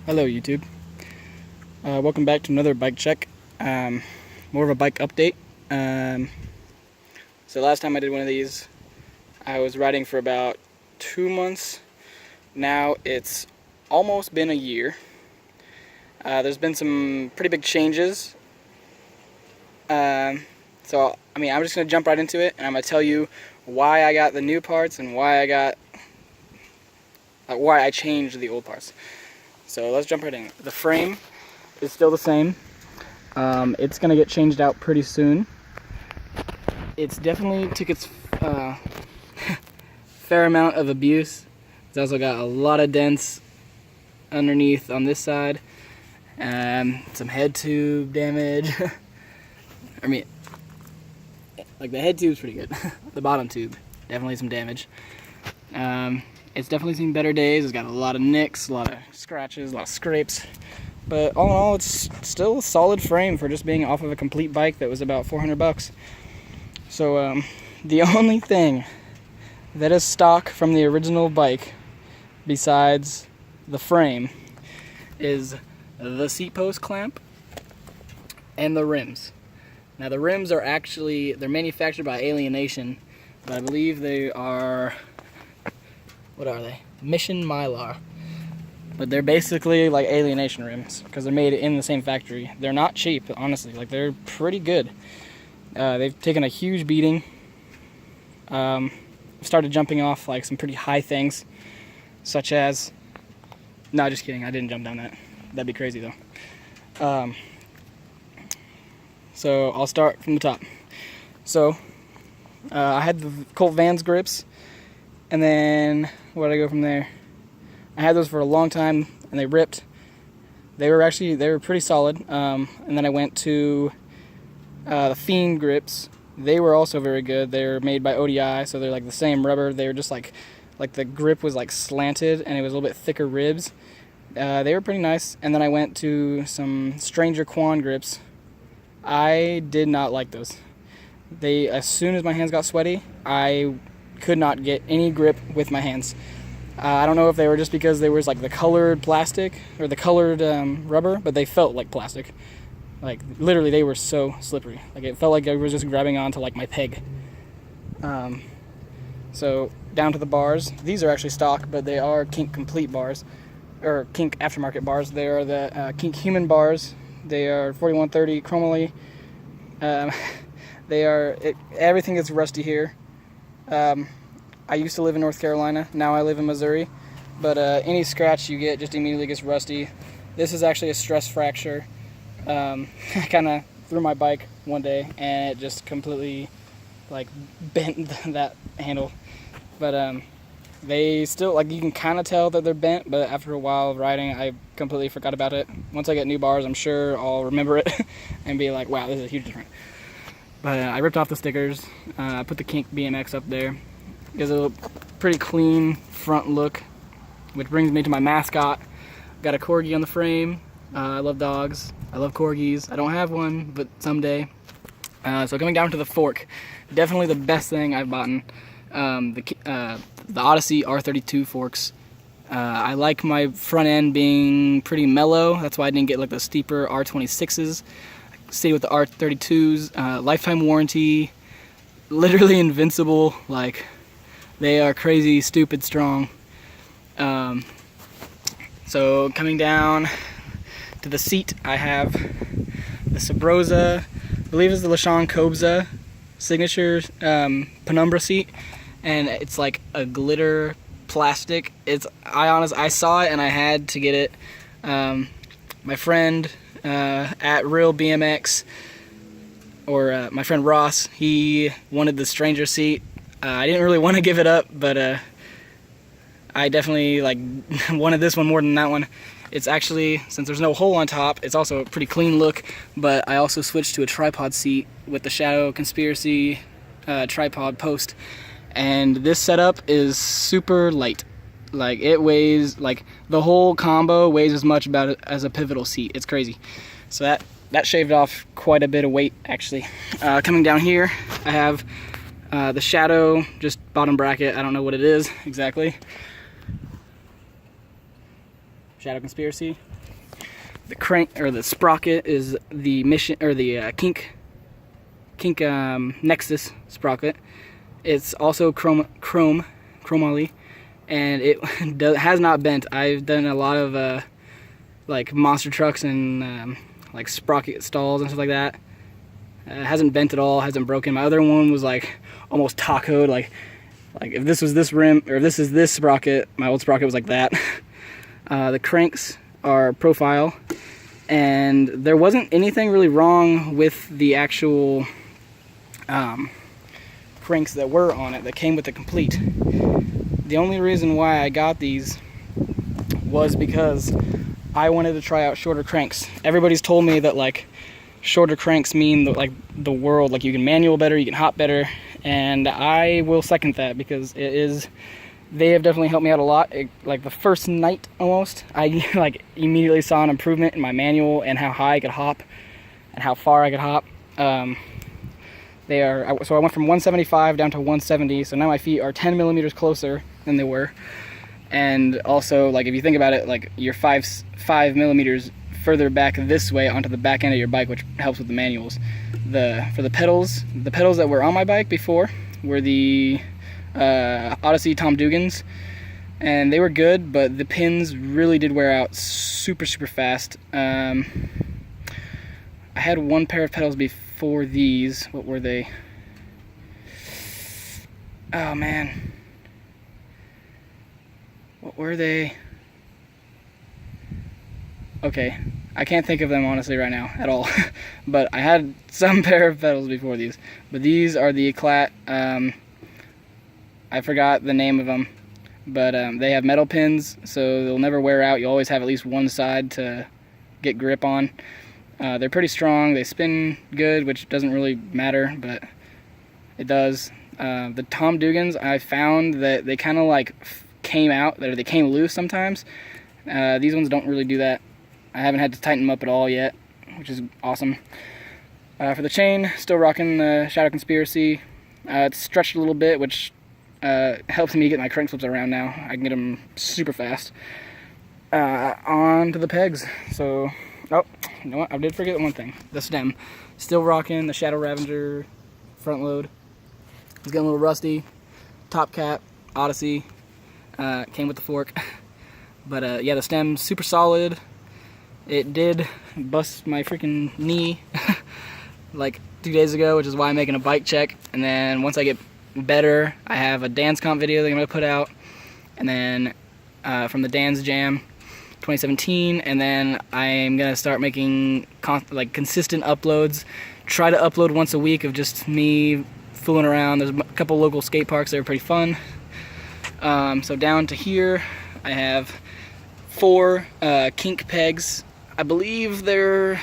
Hello YouTube. Welcome back to another bike check. More of a bike update. So last time I did one of these, I was riding for about 2 months. Now it's almost been a year. There's been some pretty big changes. I'm just going to jump right into it, and I'm going to tell you why I got the new parts and why I changed the old parts. So let's jump right in. The frame is still the same. It's going to get changed out pretty soon. It's definitely took its fair amount of abuse. It's also got a lot of dents underneath on this side. Some head tube damage. I mean, like the head tube's pretty good. The bottom tube, definitely some damage. It's definitely seen better days. It's got a lot of nicks, a lot of scratches, a lot of scrapes. But all in all, it's still a solid frame for just being off of a complete bike that was about $400. So the only thing that is stock from the original bike, besides the frame, is the seat post clamp and the rims. Now the rims are they're manufactured by Alienation, but I believe they are, what are they? Mission Mylar. But they're basically like Alienation rims because they're made in the same factory. They're not cheap, honestly. Like, they're pretty good. They've taken a huge beating. Started jumping off like some pretty high things, such as, no, just kidding, I didn't jump down that. That'd be crazy though. So I'll start from the top. So I had the Colt Vans grips, and then where did I go from there? I had those for a long time, and they ripped. They were pretty solid. And then I went to the Fiend grips. They were also very good. They're made by ODI, so they're like the same rubber. They were just like the grip was like slanted, and it was a little bit thicker ribs. They were pretty nice. And then I went to some Stranger Quan grips. I did not like those. As soon as my hands got sweaty, I could not get any grip with my hands. I don't know if they were just because there was like the colored plastic or the colored rubber, but they felt like plastic. Like, literally, they were so slippery. Like, it felt like I was just grabbing onto like my peg. So down to the bars. These are actually stock, but they are Kink Complete bars, or Kink aftermarket bars. They are the Kink Human bars. They are 4130 chromoly. Everything is rusty here. I used to live in North Carolina. Now I live in Missouri. But any scratch you get just immediately gets rusty. This is actually a stress fracture. I kind of threw my bike one day and it just completely like bent that handle. But they still, like, you can kind of tell that they're bent, but after a while of riding, I completely forgot about it. Once I get new bars, I'm sure I'll remember it and be like, wow, this is a huge difference. But I ripped off the stickers. I put the Kink BMX up there. Gives a pretty clean front look, which brings me to my mascot. Got a corgi on the frame. I love dogs. I love corgis. I don't have one, but someday. So coming down to the fork, definitely the best thing I've bought. The Odyssey R32 forks. I like my front end being pretty mellow. That's why I didn't get like the steeper R26s. Stay with the R32s. Lifetime warranty. Literally invincible. Like, they are crazy, stupid strong. So coming down to the seat, I have the Sabrosa, I believe it's the LeSean Kobza signature penumbra seat, and it's like a glitter plastic. I saw it and I had to get it. My friend at Real BMX, or my friend Ross, he wanted the Stranger seat. I didn't really want to give it up, but I definitely like wanted this one more than that one. It's actually, since there's no hole on top, it's also a pretty clean look, but I also switched to a tripod seat with the Shadow Conspiracy tripod post, and this setup is super light. Like, it weighs, like, the whole combo weighs as much about it as a pivotal seat. It's crazy. So that shaved off quite a bit of weight, actually. Coming down here, I have the Shadow, just bottom bracket. I don't know what it is exactly. Shadow Conspiracy. The crank or the sprocket is the mission or the Kink Nexus sprocket. It's also chromoly, and it has not bent. I've done a lot of like monster trucks and like sprocket stalls and stuff like that. It hasn't bent at all, hasn't broken. My other one was like almost tacoed, like if this was this rim, or if this is this sprocket, my old sprocket was like that. The cranks are profile, and there wasn't anything really wrong with the actual cranks that were on it that came with the complete. The only reason why I got these was because I wanted to try out shorter cranks. Everybody's told me that like shorter cranks mean that, like, the world, like you can manual better, you can hop better, and I will second that because they have definitely helped me out a lot. Like the first night almost, I like immediately saw an improvement in my manual and how high I could hop and how far I could hop. So I went from 175 down to 170, so now my feet are 10 millimeters closer than they were. And also, like, if you think about it, like you're 5 millimeters further back this way onto the back end of your bike, which helps with the manuals. For the pedals that were on my bike before were the Odyssey Tom Dugans, and they were good, but the pins really did wear out super fast. I had one pair of pedals before these. What were they? Oh man, what were they? Okay, I can't think of them honestly right now at all. But I had some pair of pedals before these. But these are the Eclat. I forgot the name of them, but they have metal pins, so they'll never wear out. You'll always have at least one side to get grip on. They're pretty strong. They spin good, which doesn't really matter, but it does. The Tom Dugans, I found that they kind of like came out, or they came loose sometimes. These ones don't really do that. I haven't had to tighten them up at all yet, which is awesome. For the chain, still rocking the Shadow Conspiracy. It's stretched a little bit, which helps me get my crank flips around now. I can get them super fast. On to the pegs. So, oh, you know what? I did forget one thing. The stem. Still rocking the Shadow Ravager front load. It's getting a little rusty. Top cap, Odyssey. Came with the fork. But yeah, the stem's super solid. It did bust my freaking knee like 2 days ago, which is why I'm making a bike check. And then once I get better, I have a dance comp video that I'm going to put out. And then from the Dance Jam 2017. And then I'm going to start making consistent uploads. Try to upload once a week of just me fooling around. There's a couple local skate parks that are pretty fun. So down to here, I have 4 kink pegs. I believe they're,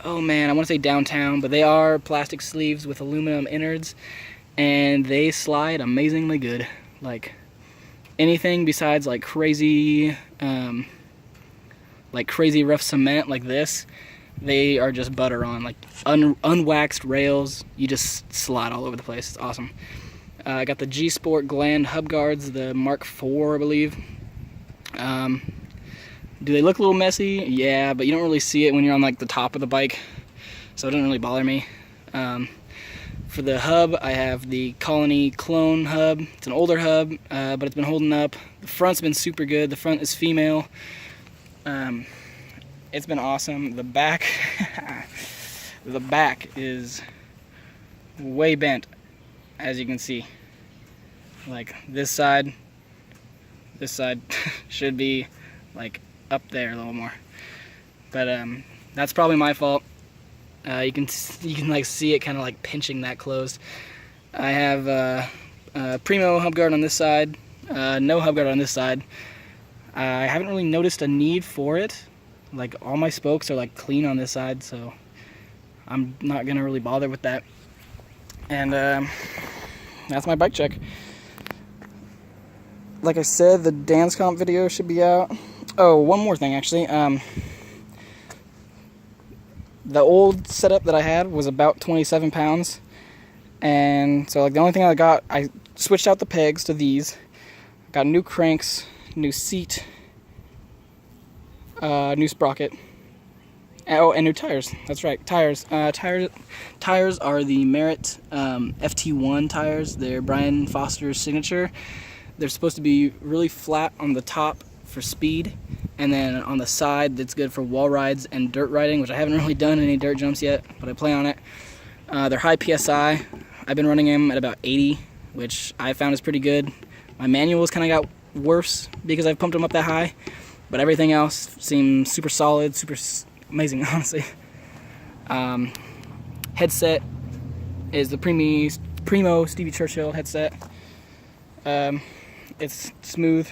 oh man, I want to say Downtown, but they are plastic sleeves with aluminum innards, and they slide amazingly good. Like anything besides like crazy rough cement like this, they are just butter on. Like unwaxed rails, you just slide all over the place. It's awesome. I got the G Sport Gland hub guards, the Mark IV, I believe. Do they look a little messy? Yeah, but you don't really see it when you're on like the top of the bike, so it doesn't really bother me. For the hub, I have the Colony Clone hub. It's an older hub, but it's been holding up. The front's been super good. The front is female. It's been awesome. The back, the back is way bent, as you can see. Like this side should be like up there a little more, but that's probably my fault. You can like see it kind of like pinching that closed. I have Primo hub guard on this side, no hub guard on this side. I haven't really noticed a need for it. Like all my spokes are like clean on this side, so I'm not gonna really bother with that. And that's my bike check. Like I said, the dance comp video should be out. Oh, one more thing actually. The old setup that I had was about 27 pounds. And so like the only thing I switched out the pegs to these. Got new cranks, new seat, New sprocket. Oh, and new tires. That's right, tires. Tires are the Merit FT1 tires. They're Brian Foster's signature. They're supposed to be really flat on the top for speed, and then on the side that's good for wall rides and dirt riding, which I haven't really done any dirt jumps yet, but I plan on it. They're high PSI. I've been running them at about 80, which I found is pretty good. My manuals kind of got worse because I've pumped them up that high, but everything else seems super solid, super amazing, honestly. Headset is the Primo Stevie Churchill headset. It's smooth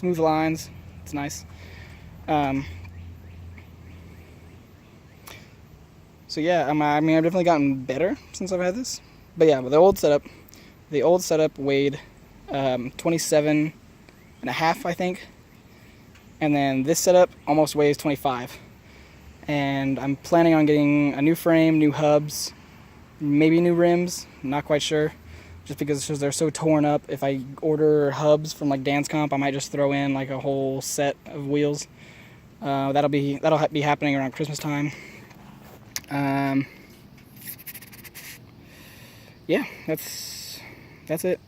lines. It's nice. So yeah, I mean, I've definitely gotten better since I've had this. But yeah, the old setup weighed 27 and a half, I think. And then this setup almost weighs 25. And I'm planning on getting a new frame, new hubs, maybe new rims, not quite sure. Just because they're so torn up. If I order hubs from like Dance Comp, I might just throw in like a whole set of wheels. That'll be happening around Christmas time. Yeah, that's it.